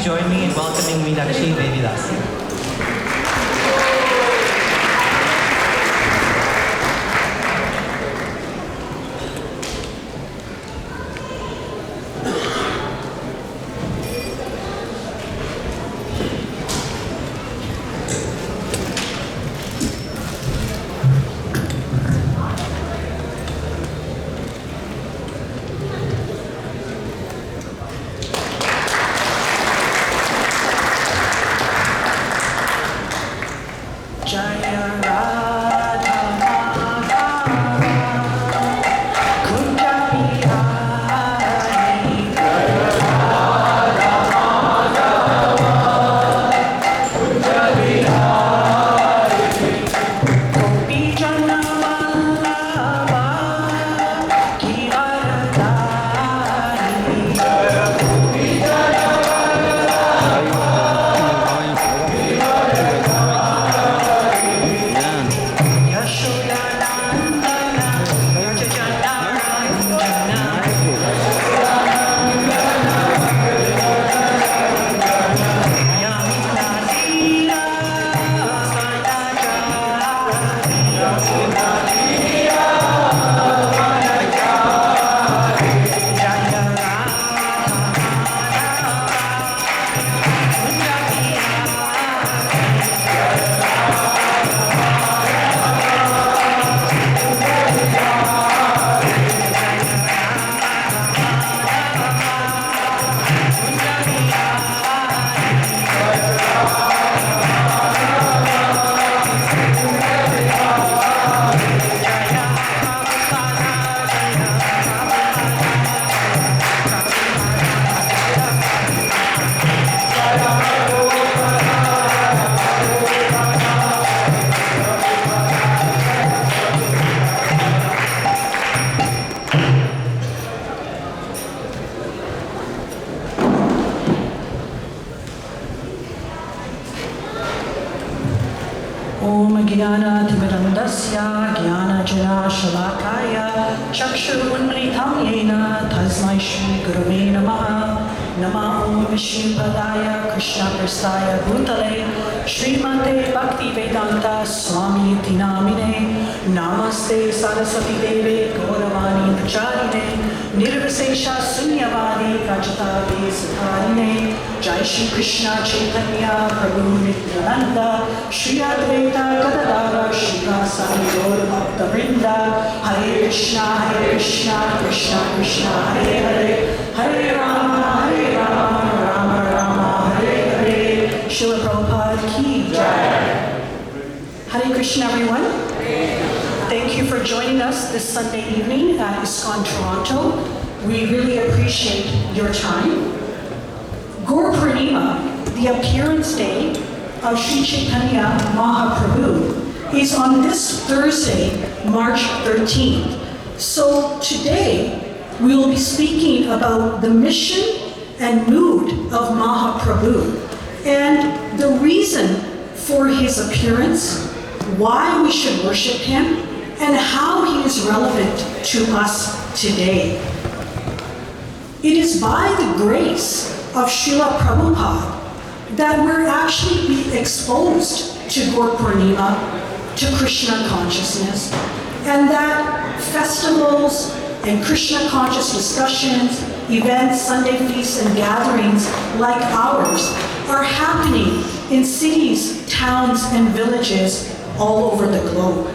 please join me in welcoming Minakshi, Devi, Dasi. ज्ञानातिमिरन्दस्य ज्ञानजनाशलाकाय चक्षुरुन्मिलितं येन तस्मै श्रीगुरवे नमः। नमो ॐ श्रीपदाय कृष्णप्रसाय भूतले श्रीमते भक्तिवेदान्त स्वामीति नामिने। नमस्ते सरस्वती देवे गौरवाणी प्रचारिणे निर्विशेष शून्यवादी रजताभि सुधारिणे। जय श्री कृष्ण चैतन्य प्रभु नित्यानंद श्री अद्वैत गदाधर श्रीवासादि गौर भक्तवृंद। हरे Krishna Krishna Krishna Hare Hare Hare Ram Ram Ram Hare Hare. Srila Prabhupada ki jai. Hare Krishna everyone. Thank you for joining us this Sunday evening at Iskcon Toronto. We really appreciate your time. Gaur Purnima, the appearance day of Sri Chaitanya Mahaprabhu, is on this Thursday, March 13th. So today, we will be speaking about the mission and mood of Mahaprabhu and the reason for his appearance, why we should worship him, and how he is relevant to us today. It is by the grace of Srila Prabhupada that we're actually being exposed to Gaur Purnima, to Krishna consciousness, and that festivals and Krishna conscious discussions, events, Sunday feasts, and gatherings like ours are happening in cities, towns, and villages all over the globe.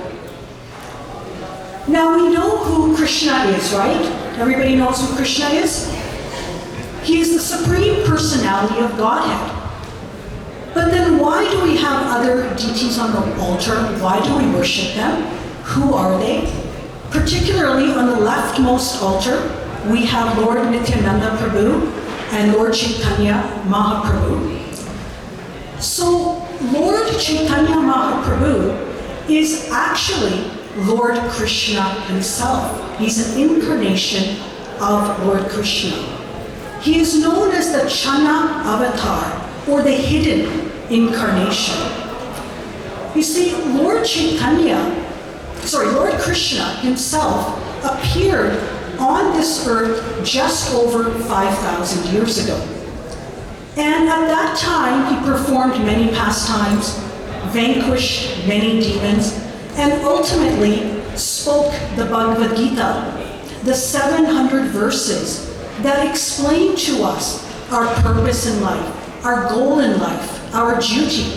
Now we know who Krishna is, right? Everybody knows who Krishna is? He is the Supreme Personality of Godhead. But then why do we have other deities on the altar? Why do we worship them? Who are they? Particularly on the leftmost altar, we have Lord Nityananda Prabhu and Lord Chaitanya Mahaprabhu. So Lord Chaitanya Mahaprabhu is actually Lord Krishna himself. He's an incarnation of Lord Krishna. He is known as the Chana Avatar, or the hidden incarnation. You see, Lord Krishna himself appeared on this earth just over 5,000 years ago. And at that time, he performed many pastimes, vanquished many demons, and ultimately spoke the Bhagavad Gita, the 700 verses that explain to us our purpose in life, our goal in life, our duty.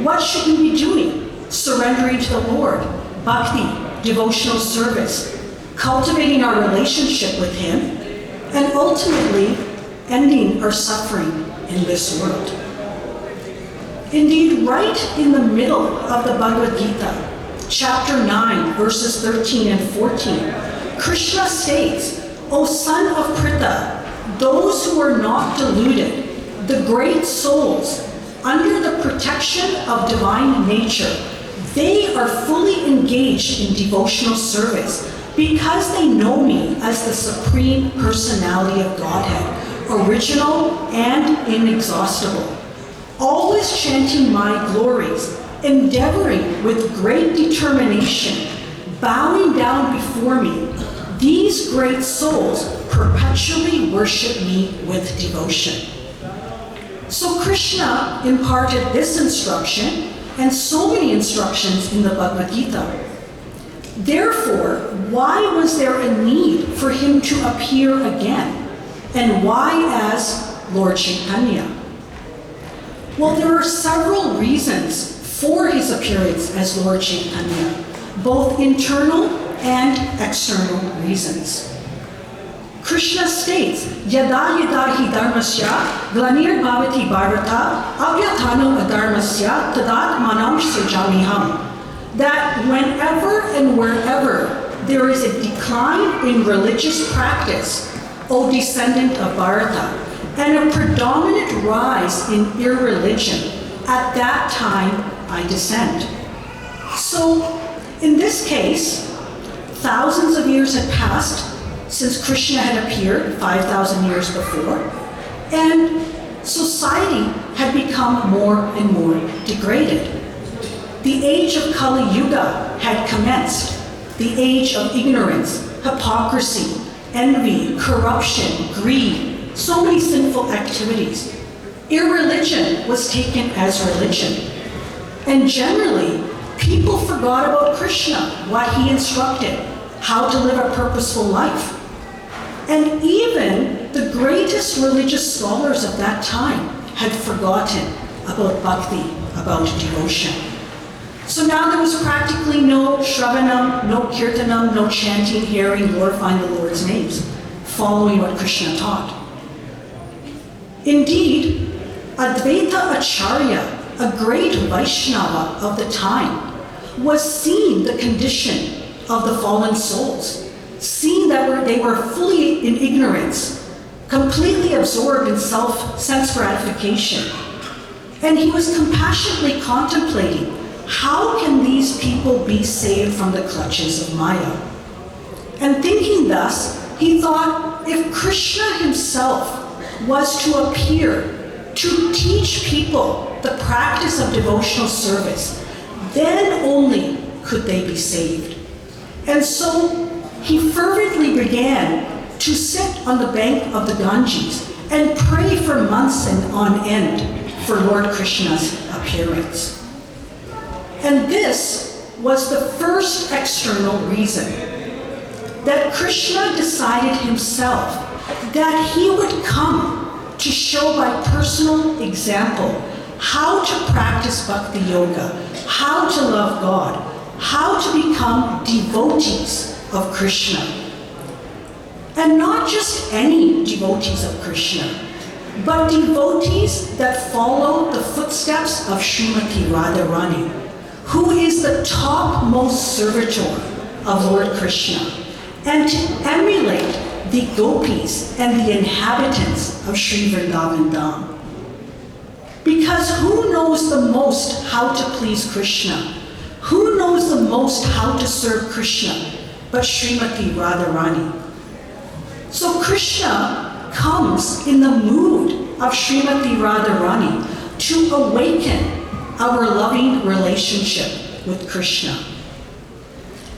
What should we be doing? Surrendering to the Lord, bhakti, devotional service, cultivating our relationship with Him, and ultimately ending our suffering in this world. Indeed, right in the middle of the Bhagavad Gita, chapter 9, verses 13 and 14, Krishna states, "O son of Pritha, those who are not deluded, the great souls, under the protection of divine nature, they are fully engaged in devotional service because they know me as the Supreme Personality of Godhead, original and inexhaustible, always chanting my glories, endeavoring with great determination, bowing down before me. These great souls perpetually worship me with devotion." So Krishna imparted this instruction and so many instructions in the Bhagavad Gita. Therefore, why was there a need for him to appear again? And why as Lord Chaitanya? Well, there are several reasons for his appearance as Lord Chaitanya, both internal and external reasons. Krishna states, "Yada yada hi dharmasya glanir bhavati bharata abhyatano adharmasya tadat manam srijamiham," that whenever and wherever there is a decline in religious practice, O descendant of Bharata, and a predominant rise in irreligion, at that time I descend. So, in this case, thousands of years had passed since Krishna had appeared 5,000 years before, and society had become more and more degraded. The age of Kali Yuga had commenced, the age of ignorance, hypocrisy, envy, corruption, greed, so many sinful activities. Irreligion was taken as religion. And generally, people forgot about Krishna, what he instructed, how to live a purposeful life. And even the greatest religious scholars of that time had forgotten about bhakti, about devotion. So now there was practically no shravanam, no kirtanam, no chanting, hearing, glorifying the Lord's names, following what Krishna taught. Indeed, Advaita Acharya, a great Vaishnava of the time, was seeing the condition of the fallen souls, seeing that they were fully in ignorance, completely absorbed in sense gratification. And he was compassionately contemplating, how can these people be saved from the clutches of Maya? And thinking thus, he thought, if Krishna himself was to appear to teach people the practice of devotional service, then only could they be saved. And so he fervently began to sit on the bank of the Ganges and pray for months and on end for Lord Krishna's appearance. And this was the first external reason, that Krishna decided himself that he would come to show by personal example how to practice bhakti yoga, how to love God, how to become devotees of Krishna. And not just any devotees of Krishna, but devotees that follow the footsteps of Srimati Radharani, who is the topmost servitor of Lord Krishna, and to emulate the gopis and the inhabitants of Sri Vrindavan Dham. Because who knows the most how to please Krishna? Who knows the most how to serve Krishna but Srimati Radharani? So Krishna comes in the mood of Srimati Radharani to awaken our loving relationship with Krishna.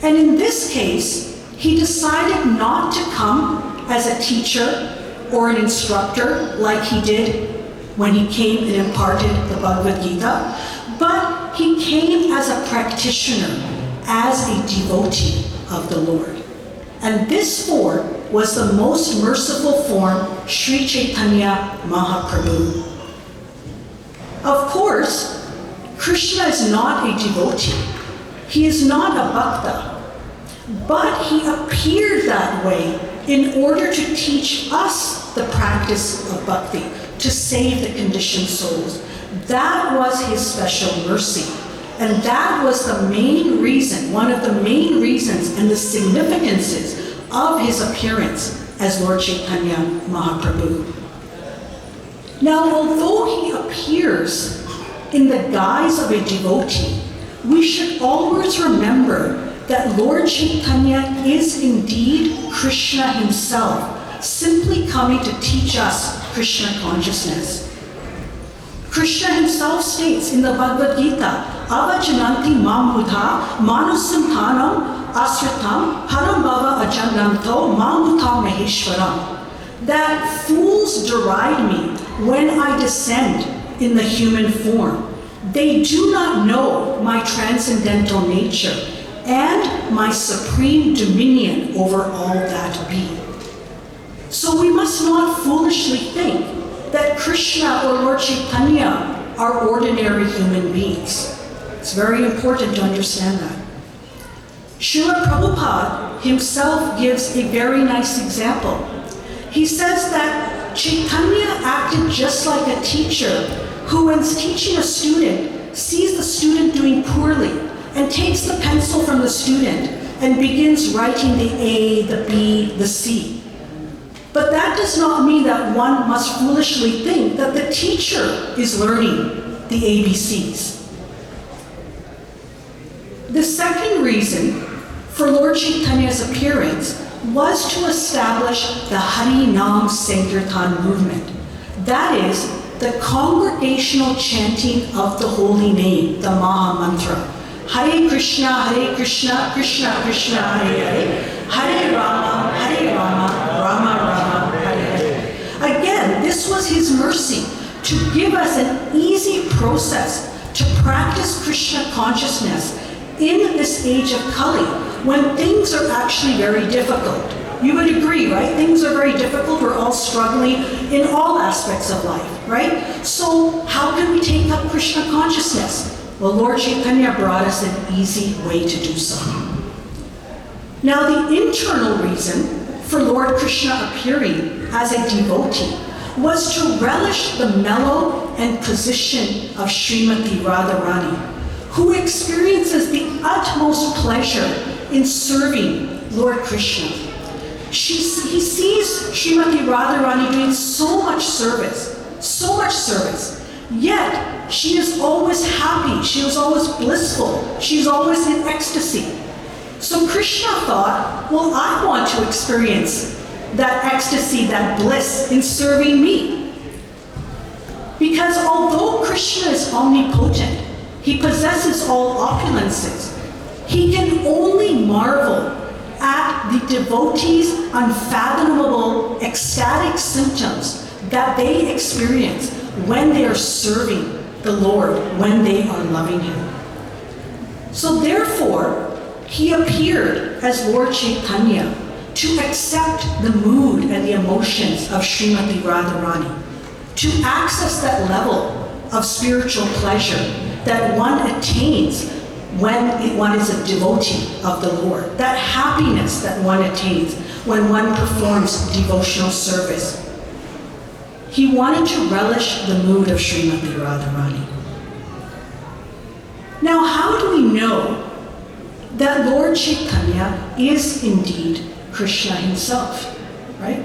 And in this case, he decided not to come as a teacher or an instructor like he did when he came and imparted the Bhagavad Gita, but he came as a practitioner, as a devotee of the Lord. And this form was the most merciful form, Sri Chaitanya Mahaprabhu. Of course, Krishna is not a devotee. He is not a bhakta, but he appeared that way in order to teach us the practice of bhakti, to save the conditioned souls. That was his special mercy. And that was the main reason, one of the main reasons and the significances of his appearance as Lord Chaitanya Mahaprabhu. Now, although he appears in the guise of a devotee, we should always remember that Lord Chaitanya is indeed Krishna himself, simply coming to teach us Krishna consciousness. Krishna himself states in the Bhagavad Gita, Avajananti mam buddha manusam thanam asritam haram bhava ajananto mam buddha maheshwaram, that fools deride me when I descend in the human form. They do not know my transcendental nature and my supreme dominion over all that be. So we must not foolishly think that Krishna or Lord Chaitanya are ordinary human beings. It's very important to understand that. Srila Prabhupada himself gives a very nice example. He says that Chaitanya acted just like a teacher who, when teaching a student, sees the student doing poorly and takes the pencil from the student and begins writing the A, the B, the C. But that does not mean that one must foolishly think that the teacher is learning the ABCs. The second reason for Lord Chaitanya's appearance was to establish the Hari Nam Sankirtan movement. That is, the congregational chanting of the holy name, the Maha Mantra. Hare Krishna, Krishna Krishna, Hare Hare, Hare Rama, Rama Rama, Hare Hare. Again, this was his mercy to give us an easy process to practice Krishna consciousness in this age of Kali, when things are actually very difficult. You would agree, right? Things are very difficult. We're all struggling in all aspects of life, right? So how can we take up Krishna consciousness? Well, Lord Chaitanya brought us an easy way to do so. Now, the internal reason for Lord Krishna appearing as a devotee was to relish the mellow and position of Srimati Radharani, who experiences the utmost pleasure in serving Lord Krishna. He sees Srimati Radharani doing so much service, yet she is always happy, she is always blissful, she's always in ecstasy. So Krishna thought, well, I want to experience that ecstasy, that bliss in serving me. Because although Krishna is omnipotent, he possesses all opulences, he can only marvel at the devotees' unfathomable ecstatic symptoms that they experience when they are serving the Lord, when they are loving him. So therefore, he appeared as Lord Chaitanya to accept the mood and the emotions of Srimati Radharani, to access that level of spiritual pleasure that one attains when one is a devotee of the Lord, that happiness that one attains when one performs devotional service. He wanted to relish the mood of Srimati Radharani. Now, how do we know that Lord Chaitanya is indeed Krishna himself, right?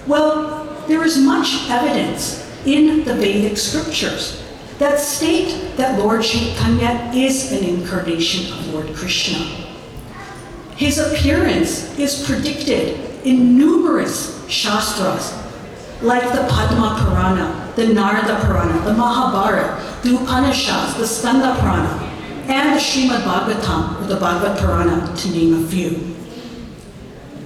Well, there is much evidence in the Vedic scriptures that state that Lord Chaitanya is an incarnation of Lord Krishna. His appearance is predicted in numerous shastras, like the Padma Purana, the Narada Purana, the Mahabharata, the Upanishads, the Skanda Purana, and the Srimad Bhagavatam, or the Bhagavad Purana, to name a few.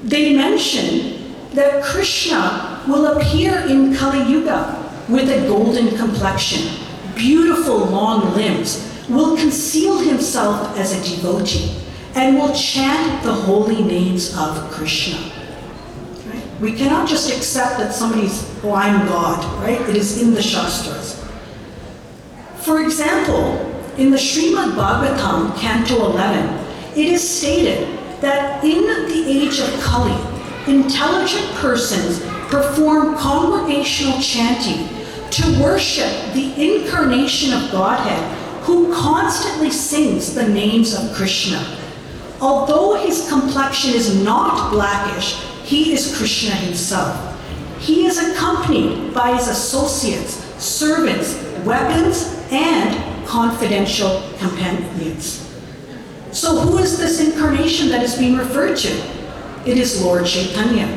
They mention that Krishna will appear in Kali Yuga with a golden complexion, beautiful long limbs, will conceal himself as a devotee and will chant the holy names of Krishna. Right? We cannot just accept that somebody's, oh, I'm God, right? It is in the Shastras. For example, in the Srimad Bhagavatam, Canto 11, it is stated that in the age of Kali, intelligent persons perform congregational chanting to worship the incarnation of Godhead, who constantly sings the names of Krishna. Although his complexion is not blackish, he is Krishna himself. He is accompanied by his associates, servants, weapons, and confidential companions. So who is this incarnation that is being referred to? It is Lord Chaitanya.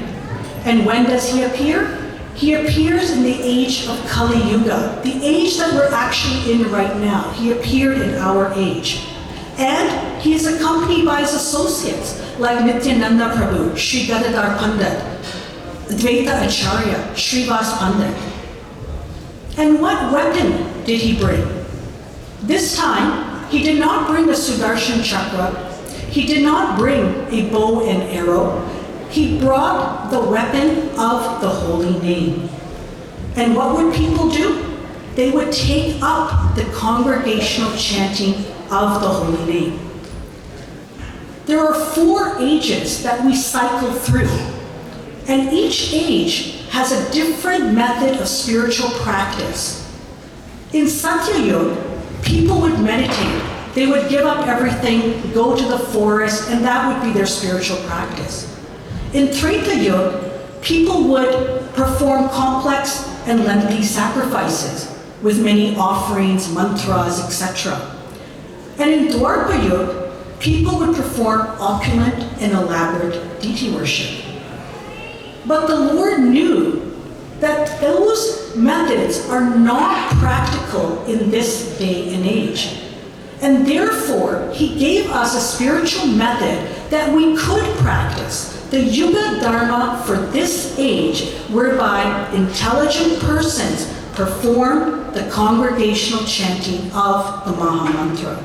And when does he appear? He appears in the age of Kali Yuga, the age that we're actually in right now. He appeared in our age. And he is accompanied by his associates, like Nityananda Prabhu, Sri Gadadhar Pandit, Advaita Acharya, Srivas Pandit. And what weapon did he bring? This time, he did not bring a Sudarshan Chakra. He did not bring a bow and arrow. He brought the weapon of the holy name. And what would people do? They would take up the congregational chanting of the holy name. There are 4 ages that we cycle through, and each age has a different method of spiritual practice. In Satya Yuga, people would meditate. They would give up everything, go to the forest, and that would be their spiritual practice. In Treta Yuga, people would perform complex and lengthy sacrifices with many offerings, mantras, etc. And in Dwapara Yuga, people would perform opulent and elaborate deity worship. But the Lord knew that those methods are not practical in this day and age. And therefore, he gave us a spiritual method that we could practice, the Yuga Dharma for this age, whereby intelligent persons perform the congregational chanting of the Maha Mantra.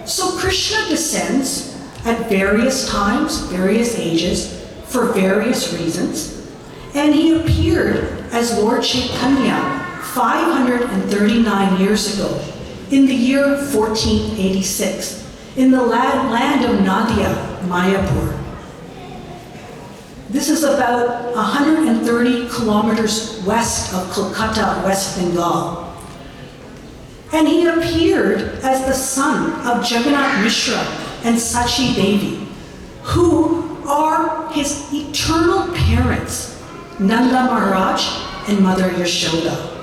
So Krishna descends at various times, various ages, for various reasons, and he appeared as Lord Chaitanya 539 years ago, in the year 1486, in the land of Nadia, Mayapur. This is about 130 kilometers west of Kolkata, West Bengal. And he appeared as the son of Jagannath Mishra and Sachi Devi, who are his eternal parents, Nanda Maharaj and Mother Yashoda.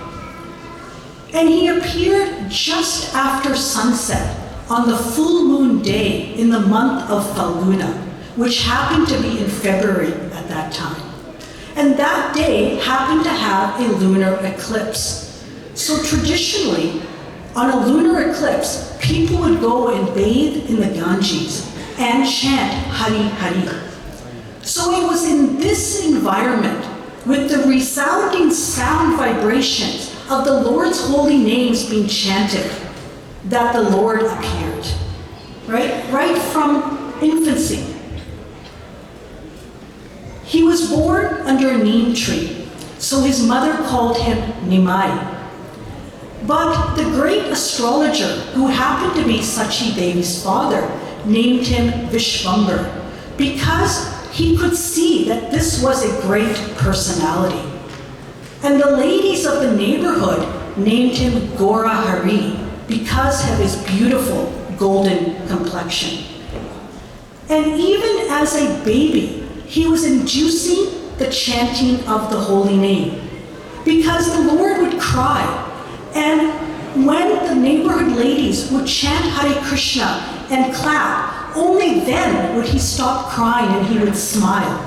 And he appeared just after sunset on the full moon day in the month of Falguna, which happened to be in February at that time. And that day happened to have a lunar eclipse. So traditionally, on a lunar eclipse, people would go and bathe in the Ganges and chant Hari Hari. So it was in this environment, with the resounding sound vibrations of the Lord's holy names being chanted, that the Lord appeared, right from infancy. He was born under a neem tree, so his mother called him Nimai. But the great astrologer, who happened to be Sachi Devi's father, named him Vishvambar, because he could see that this was a great personality. And the ladies of the neighborhood named him Gora Hari because of his beautiful golden complexion. And even as a baby, he was inducing the chanting of the holy name, because the Lord would cry. And when the neighborhood ladies would chant Hare Krishna and clap, only then would he stop crying and he would smile.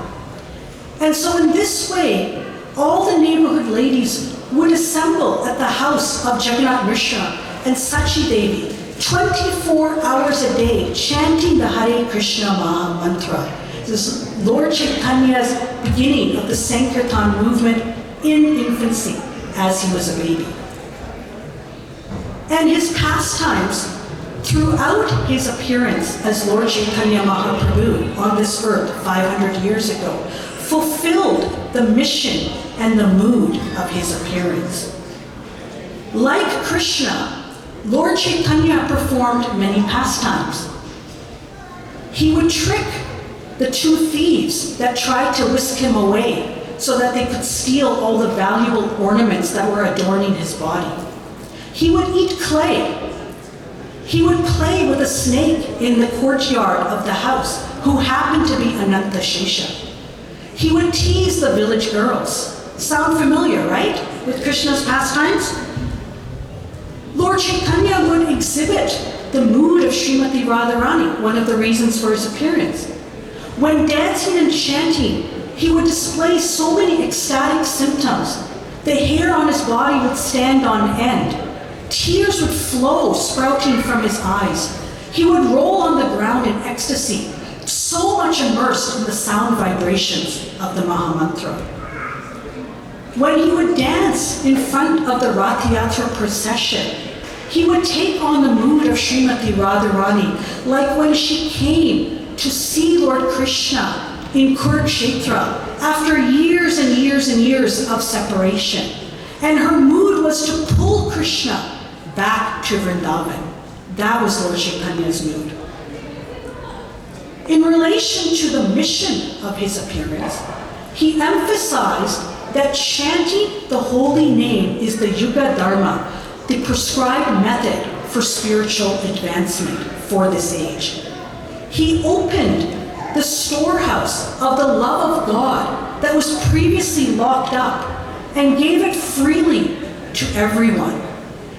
And so in this way, all the neighborhood ladies would assemble at the house of Jagannath Mishra and Sachi Devi 24 hours a day, chanting the Hare Krishna Maha Mantra. This is Lord Chaitanya's beginning of the Sankirtan movement in infancy as he was a baby. And his pastimes throughout his appearance as Lord Chaitanya Mahaprabhu on this earth 500 years ago fulfilled the mission and the mood of his appearance. Like Krishna, Lord Chaitanya performed many pastimes. He would trick the two thieves that tried to whisk him away so that they could steal all the valuable ornaments that were adorning his body. He would eat clay. He would play with a snake in the courtyard of the house who happened to be Ananta Shesha. He would tease the village girls. Sound familiar, right, with Krishna's pastimes? Lord Chaitanya would exhibit the mood of Srimati Radharani, one of the reasons for his appearance. When dancing and chanting, he would display so many ecstatic symptoms. The hair on his body would stand on end. Tears would flow sprouting from his eyes. He would roll on the ground in ecstasy, so much immersed in the sound vibrations of the Mahamantra. When he would dance in front of the Rath Yatra procession, he would take on the mood of Srimati Radharani, like when she came to see Lord Krishna in Kurukshetra after years and years and years of separation. And her mood was to pull Krishna back to Vrindavan. That was Lord Chaitanya's mood. In relation to the mission of his appearance, he emphasized that chanting the holy name is the Yuga Dharma, the prescribed method for spiritual advancement for this age. He opened the storehouse of the love of God that was previously locked up and gave it freely to everyone.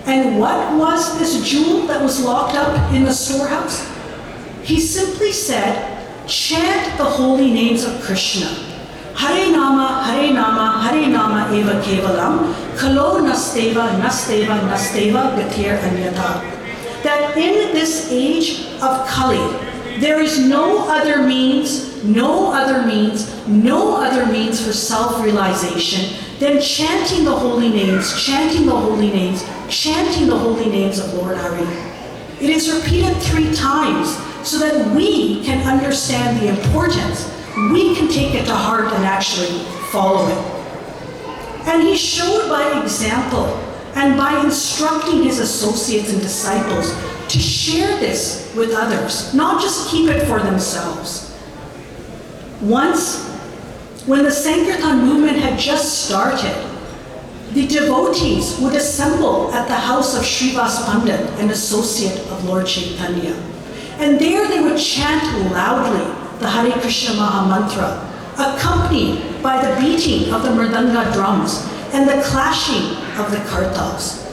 And what was this jewel that was locked up in the storehouse? He simply said, chant the holy names of Krishna. Hare Nama, Hare Nama, Hare Nama eva kevalam, kalo nasteva, nasteva, nasteva, gatir anyata. That in this age of Kali, there is no other means, no other means for self-realization than chanting the holy names, chanting the holy names, chanting the holy names of Lord Hari. It is repeated 3 times so that we can understand the importance. We can take it to heart and actually follow it. And he showed by example and by instructing his associates and disciples to share this with others, not just keep it for themselves. Once, when the Sankirtan movement had just started, the devotees would assemble at the house of Srivas Pandit, an associate of Lord Chaitanya. And there they would chant loudly the Hare Krishna Maha Mantra, accompanied by the beating of the mridanga drums and the clashing of the kartals.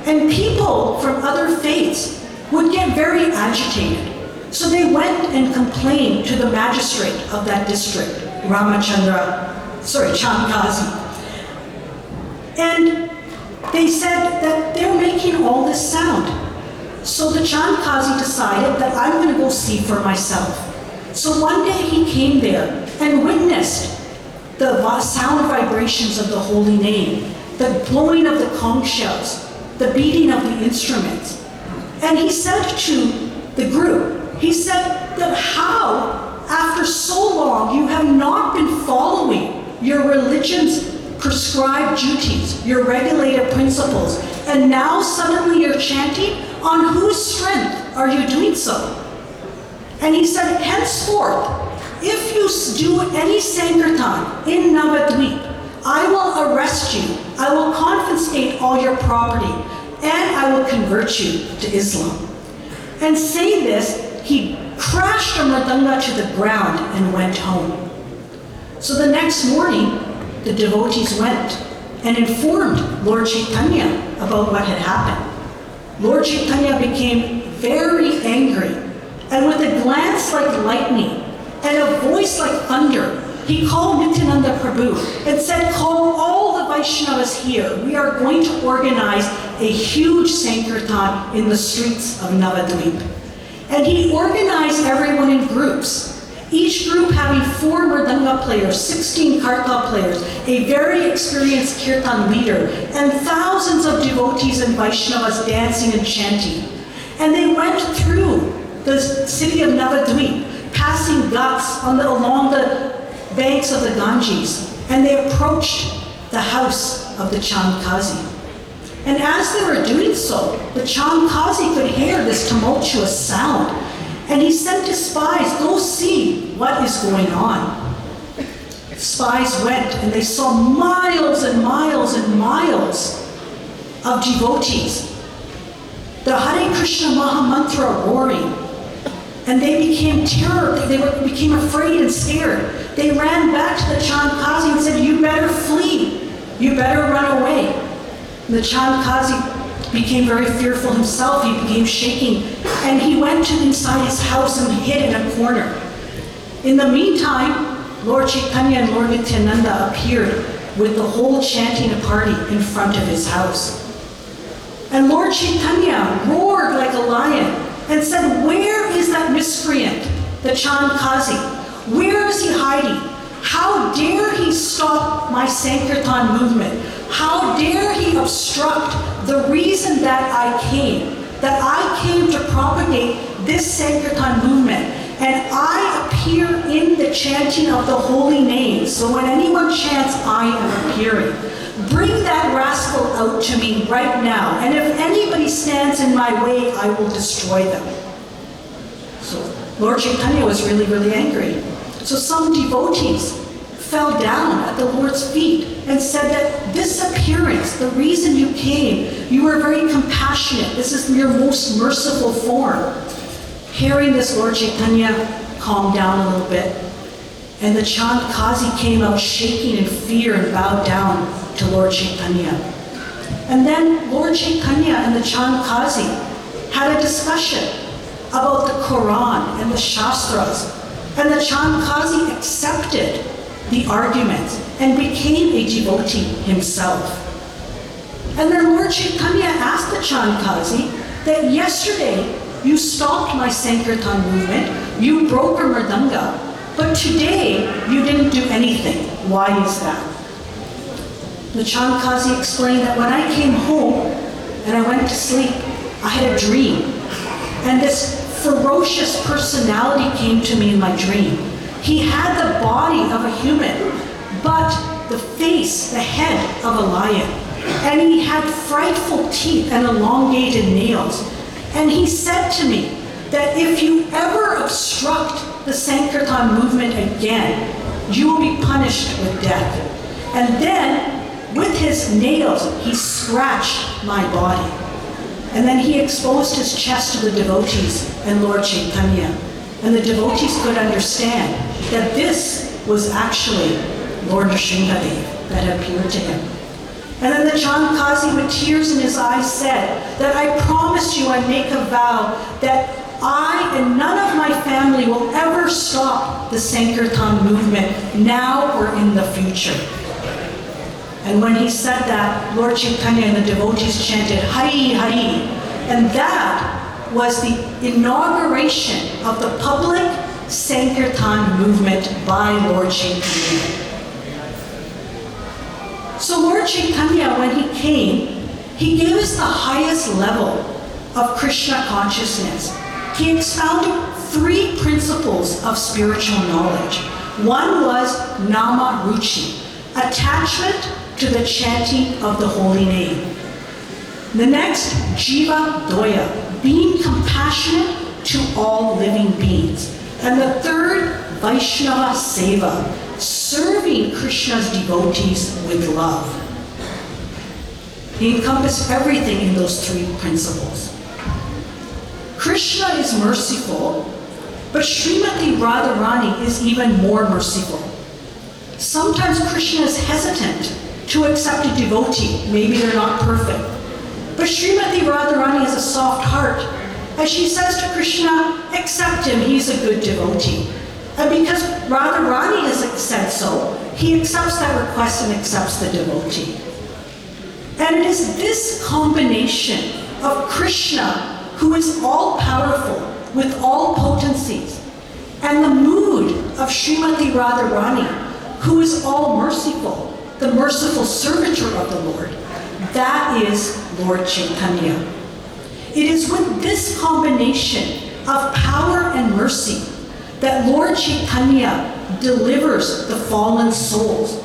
And people from other faiths would get very agitated. So they went and complained to the magistrate of that district, Chandkazi. And they said that they're making all this sound. So the Chandkazi decided that I'm going to go see for myself. So one day he came there and witnessed the sound vibrations of the holy name, the blowing of the conch shells, the beating of the instruments. And he said to the group, he said that how, after so long, you have not been following your religion's prescribed duties, your regulated principles, and now suddenly you're chanting? On whose strength are you doing so? And he said, henceforth, if you do any Sankirtan in Navadvip, I will arrest you, I will confiscate all your property, and I will convert you to Islam. And saying this, he crashed a mridanga to the ground and went home. So the next morning, the devotees went and informed Lord Chaitanya about what had happened. Lord Chaitanya became very angry, and with a glance like lightning and a voice like thunder, he called Nityananda Prabhu and said, call all the Vaishnavas here. We are going to organize a huge Sankirtan in the streets of Navadvip. And he organized everyone in groups. each group having 4 mridanga players, 16 karta players, a very experienced kirtan leader, and thousands of devotees and Vaishnavas dancing and chanting. And they went through the city of Navadvip, passing ghats along the banks of the Ganges, and they approached the house of the Chandkazi. And as they were doing so, the Chandkazi could hear this tumultuous sound, and he sent his spies, go see what is going on. Spies went, and they saw miles and miles and miles of devotees. The Hare Krishna Mahamantra roaring, and they became became afraid and scared. They ran back to the Chandkazi and said, you better flee, you better run away. And the Chandkazi became very fearful himself. He became shaking, and he went inside his house and hid in a corner. In the meantime, Lord Chaitanya and Lord Nityananda appeared with the whole chanting party in front of his house. And Lord Chaitanya roared like a lion and said, where is that miscreant, the Chandkazi? Where is he hiding? How dare he stop my Sankirtan movement? How dare he obstruct the reason that I came to propagate this Sankirtan movement. And I appear in the chanting of the holy name. So when anyone chants, I am appearing. Bring that rascal out to me right now. And if anybody stands in my way, I will destroy them. So Lord Chaitanya was really, really angry. So some devotees fell down at the Lord's feet and said that this appearance, the reason you came, you were very compassionate. This is your most merciful form. Hearing this, Lord Chaitanya calmed down a little bit. And the Chandkazi came out shaking in fear and bowed down to Lord Chaitanya. And then Lord Chaitanya and the Chandkazi had a discussion about the Quran and the Shastras. And the Chandkazi accepted the arguments and became a devotee himself. And then Lord Chaitanya asked the Chandkazi that yesterday you stopped my Sankirtan movement, you broke a mridanga, but today you didn't do anything. Why is that? The Chandkazi explained that when I came home and I went to sleep, I had a dream. And this ferocious personality came to me in my dream. He had the body of a human, but the face, the head of a lion. And he had frightful teeth and elongated nails. And he said to me that if you ever obstruct the Sankirtan movement again, you will be punished with death. And then, with his nails, he scratched my body. And then he exposed his chest to the devotees and Lord Chaitanya. And the devotees could understand that this was actually Lord Nrsimhadev that appeared to him. And then the Chandkazi, with tears in his eyes, said that I promise you, I make a vow that I and none of my family will ever stop the Sankirtan movement now or in the future. And when he said that, Lord Chaitanya and the devotees chanted Hari Hari. And that was the inauguration of the public Sankirtan movement by Lord Chaitanya. So Lord Chaitanya, when he came, he gave us the highest level of Krishna consciousness. He expounded 3 principles of spiritual knowledge. One was Nama Ruchi, attachment to the chanting of the holy name. The next, Jiva Doya, being compassionate to all living beings. And the third, Vaishnava Seva, serving Krishna's devotees with love. He encompassed everything in those 3 principles. Krishna is merciful, but Srimati Radharani is even more merciful. Sometimes Krishna is hesitant to accept a devotee. Maybe they're not perfect. But Srimati Radharani has a soft heart. And she says to Krishna, accept him, he's a good devotee. And because Radharani has said so, he accepts that request and accepts the devotee. And it is this combination of Krishna, who is all-powerful with all potencies, and the mood of Srimati Radharani, who is all merciful, the merciful servitor of the Lord. That is Lord Chaitanya. It is with this combination of power and mercy that Lord Chaitanya delivers the fallen souls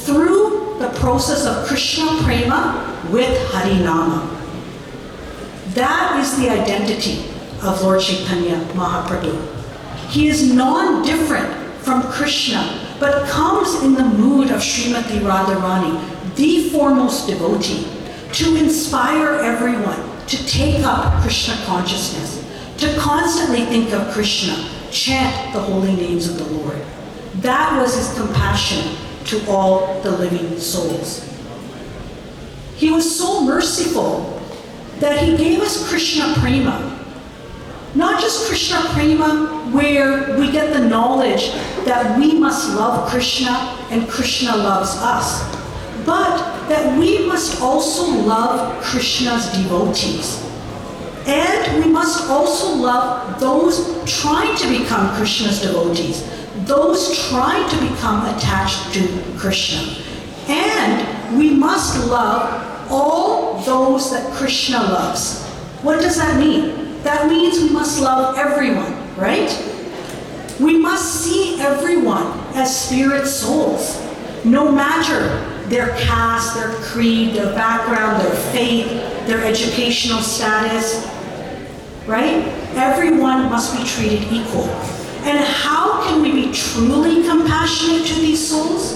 through the process of Krishna Prema with Harinama. That is the identity of Lord Chaitanya Mahaprabhu. He is non-different from Krishna, but comes in the mood of Srimati Radharani, the foremost devotee, to inspire everyone to take up Krishna consciousness, to constantly think of Krishna, chant the holy names of the Lord. That was his compassion to all the living souls. He was so merciful that he gave us Krishna Prema. Not just Krishna Prema, where we get the knowledge that we must love Krishna and Krishna loves us, but that we must also love Krishna's devotees. And we must also love those trying to become Krishna's devotees, those trying to become attached to Krishna. And we must love all those that Krishna loves. What does that mean? That means we must love everyone, right? We must see everyone as spirit souls, no matter their caste, their creed, their background, their faith, their educational status, right? Everyone must be treated equal. And how can we be truly compassionate to these souls?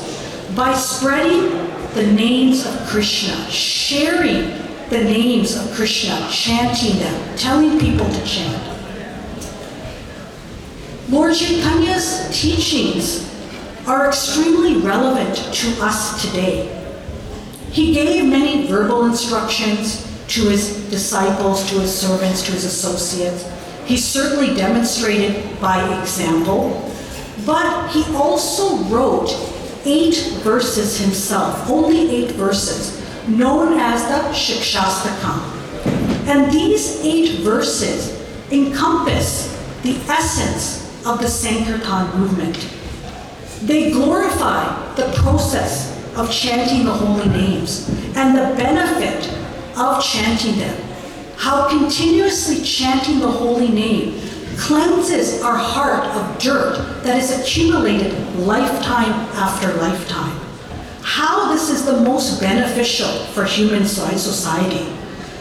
By spreading the names of Krishna, sharing the names of Krishna, chanting them, telling people to chant. Lord Chaitanya's teachings are extremely relevant to us today. He gave many verbal instructions to his disciples, to his servants, to his associates. He certainly demonstrated by example, but he also wrote 8 verses himself, only 8 verses, known as the Shikshastakam. And these 8 verses encompass the essence of the Sankirtan movement. They glorify the process of chanting the holy names and the benefit of chanting them. How continuously chanting the holy name cleanses our heart of dirt that is accumulated lifetime after lifetime. How this is the most beneficial for human society.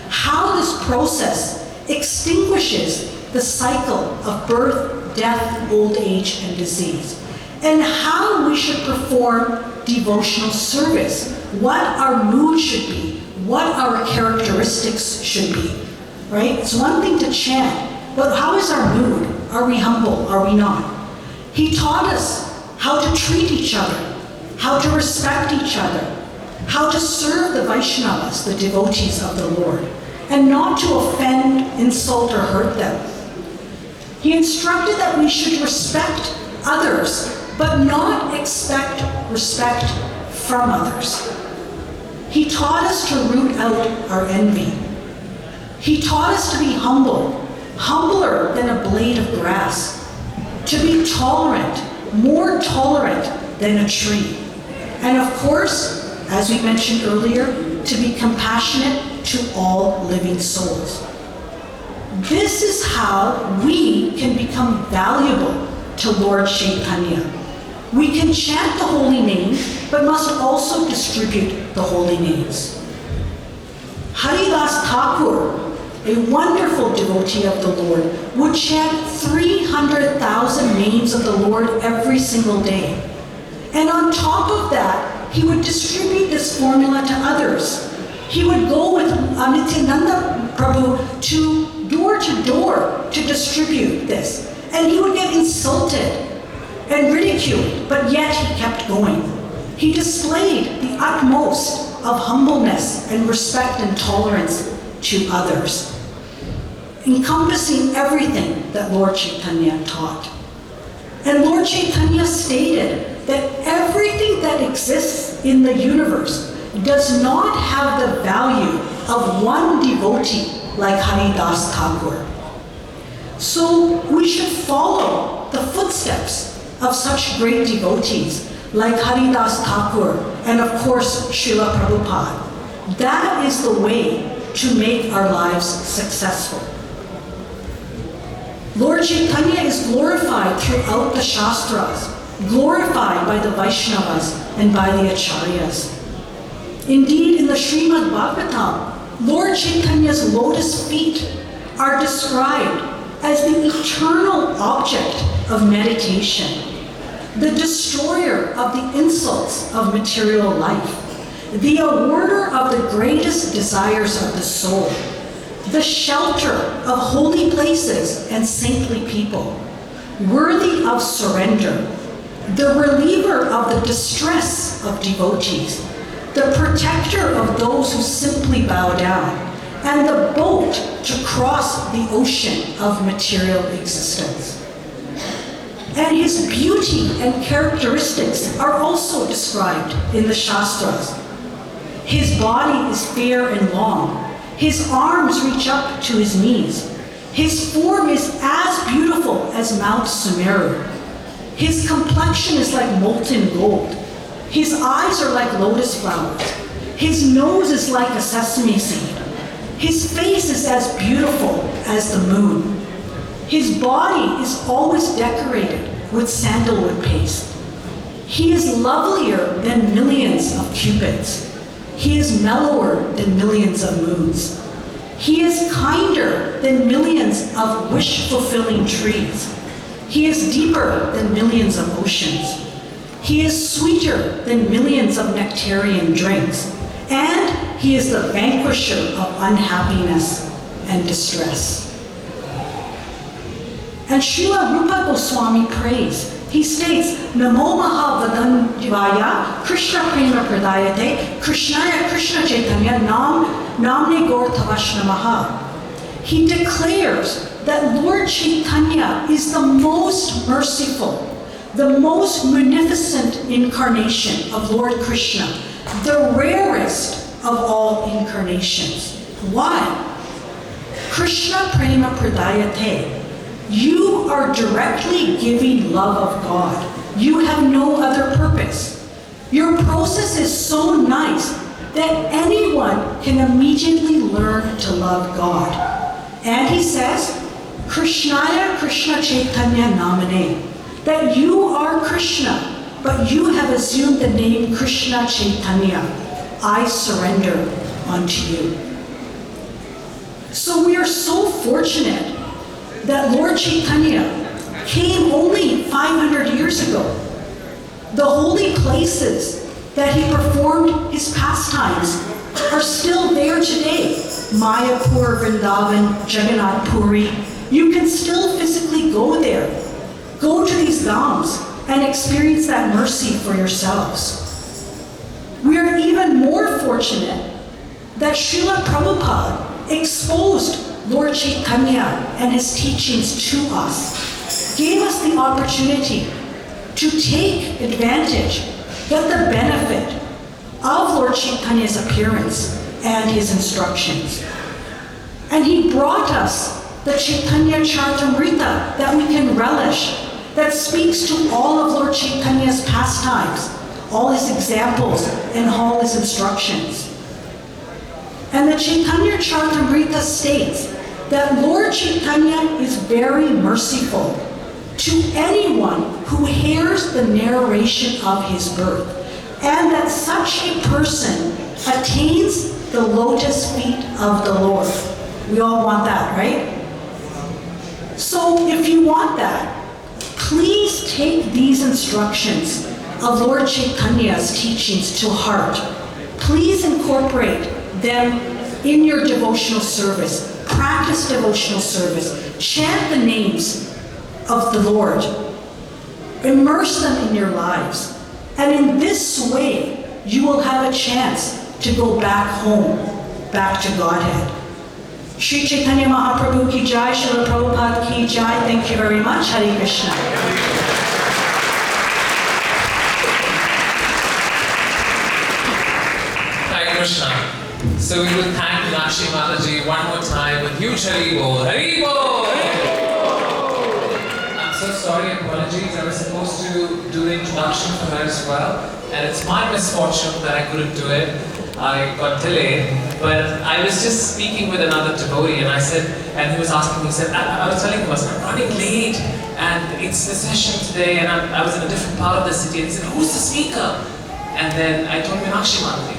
How this process extinguishes the cycle of birth, death, old age, and disease. And how we should perform devotional service. What our mood should be. What our characteristics should be. Right? It's one thing to chant, but how is our mood? Are we humble? Are we not? He taught us how to treat each other, how to respect each other, how to serve the Vaishnavas, the devotees of the Lord, and not to offend, insult, or hurt them. He instructed that we should respect others, but not expect respect from others. He taught us to root out our envy. He taught us to be humble, humbler than a blade of grass, to be tolerant, more tolerant than a tree. And of course, as we mentioned earlier, to be compassionate to all living souls. This is how we can become valuable to Lord Chaitanya. We can chant the holy name, but must also distribute the holy names. Haridas Thakur, a wonderful devotee of the Lord, would chant 300,000 names of the Lord every single day. And on top of that, he would distribute this formula to others. He would go with Nityananda Prabhu to door to distribute this. And he would get insulted and ridiculed, but yet he kept going. He displayed the utmost of humbleness and respect and tolerance to others, encompassing everything that Lord Chaitanya taught. And Lord Chaitanya stated that everything that exists in the universe does not have the value of one devotee like Haridas Thakur. So we should follow the footsteps of such great devotees like Haridas Thakur and of course Srila Prabhupada. That is the way to make our lives successful. Lord Chaitanya is glorified throughout the Shastras, glorified by the Vaishnavas and by the Acharyas. Indeed, in the Srimad Bhagavatam, Lord Chaitanya's lotus feet are described as the eternal object of meditation, the destroyer of the insults of material life, the awarder of the greatest desires of the soul, the shelter of holy places and saintly people, worthy of surrender, the reliever of the distress of devotees, the protector of those who simply bow down, and the boat to cross the ocean of material existence. And his beauty and characteristics are also described in the Shastras. His body is fair and long. His arms reach up to his knees. His form is as beautiful as Mount Sumeru. His complexion is like molten gold. His eyes are like lotus flowers. His nose is like a sesame seed. His face is as beautiful as the moon. His body is always decorated with sandalwood paste. He is lovelier than millions of cupids. He is mellower than millions of moons. He is kinder than millions of wish-fulfilling trees. He is deeper than millions of oceans. He is sweeter than millions of nectarian drinks. And he is the vanquisher of unhappiness and distress. And Srila Rupa Goswami prays. He states, Namo Mahavadandivaya Krishna Prema Pradayate Krishnaya Krishna Chaitanya Namne Gaur Tavashnamaha. He declares that Lord Chaitanya is the most merciful, the most munificent incarnation of Lord Krishna, the rarest of all incarnations. Why? Krishna Prema Pradayate. You are directly giving love of God. You have no other purpose. Your process is so nice that anyone can immediately learn to love God. And he says, Krishnaya Krishna Chaitanya Namane, that you are Krishna, but you have assumed the name Krishna Chaitanya. I surrender unto you. So we are so fortunate that Lord Chaitanya came only 500 years ago. The holy places that he performed his pastimes are still there today. Mayapur, Vrindavan, Jagannath Puri. You can still physically go there. Go to these dhams and experience that mercy for yourselves. We are even more fortunate that Srila Prabhupada exposed Lord Chaitanya and his teachings to us, gave us the opportunity to take advantage, get the benefit of Lord Chaitanya's appearance and his instructions. And he brought us the Chaitanya Charitamrita that we can relish, that speaks to all of Lord Chaitanya's pastimes, all his examples, and all his instructions. And the Chaitanya Charitamrita states that Lord Chaitanya is very merciful to anyone who hears the narration of his birth, and that such a person attains the lotus feet of the Lord. We all want that, right? So if you want that, please take these instructions of Lord Chaitanya's teachings to heart. Please incorporate them in your devotional service. Practice devotional service. Chant the names of the Lord. Immerse them in your lives. And in this way, you will have a chance to go back home, back to Godhead. Sri Chaitanya Mahaprabhu ki jai, Srila Prabhupada ki jai. Thank you very much. Hare Krishna. Hare Krishna. So we will thank Minakshi Mataji one more time with huge Hari Bol. Hari Bol! I'm so sorry. to do the introduction for her as well. And it's my misfortune that I couldn't do it. I got delayed, but I was just speaking with another devotee and I said, and he was asking me, he said, I was telling him, I'm running late and it's the session today and I was in a different part of the city. And he said, who's the speaker? And then I told him, Minakshi Mataji.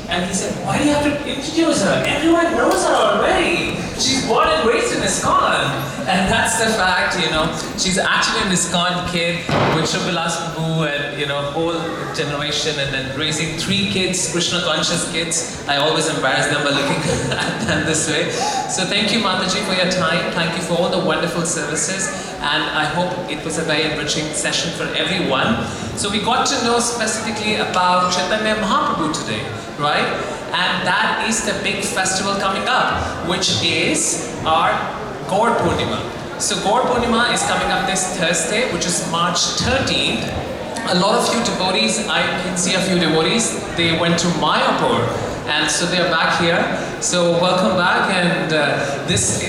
And he said, why do you have to introduce her? Everyone knows her already. She's born and raised in Iskcon. And that's the fact, you know. She's actually an Iskcon kid with Shubhalas Prabhu and, you know, whole generation, and then raising 3 kids, Krishna conscious kids. I always embarrass them by looking at them this way. So thank you, Mataji, for your time. Thank you for all the wonderful services. And I hope it was a very enriching session for everyone. So we got to know specifically about Chaitanya Mahaprabhu today, right? And that is the big festival coming up, which is our Gaur Purnima. So Gaur Purnima is coming up this Thursday, which is March 13th. A lot of you devotees, I can see a few devotees, they went to Mayapur. And so they are back here. So welcome back. And this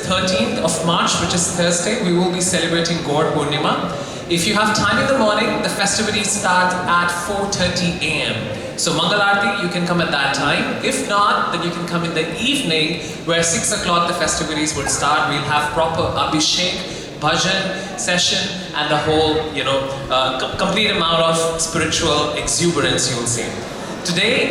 13th of March, which is Thursday, we will be celebrating Gaur Purnima. If you have time in the morning, the festivities start at 4:30 a.m. So Mangal Aarti, you can come at that time. If not, then you can come in the evening, where 6 o'clock the festivities would start. We'll have proper Abhishek, bhajan session, and the whole, you know, complete amount of spiritual exuberance you will see. Today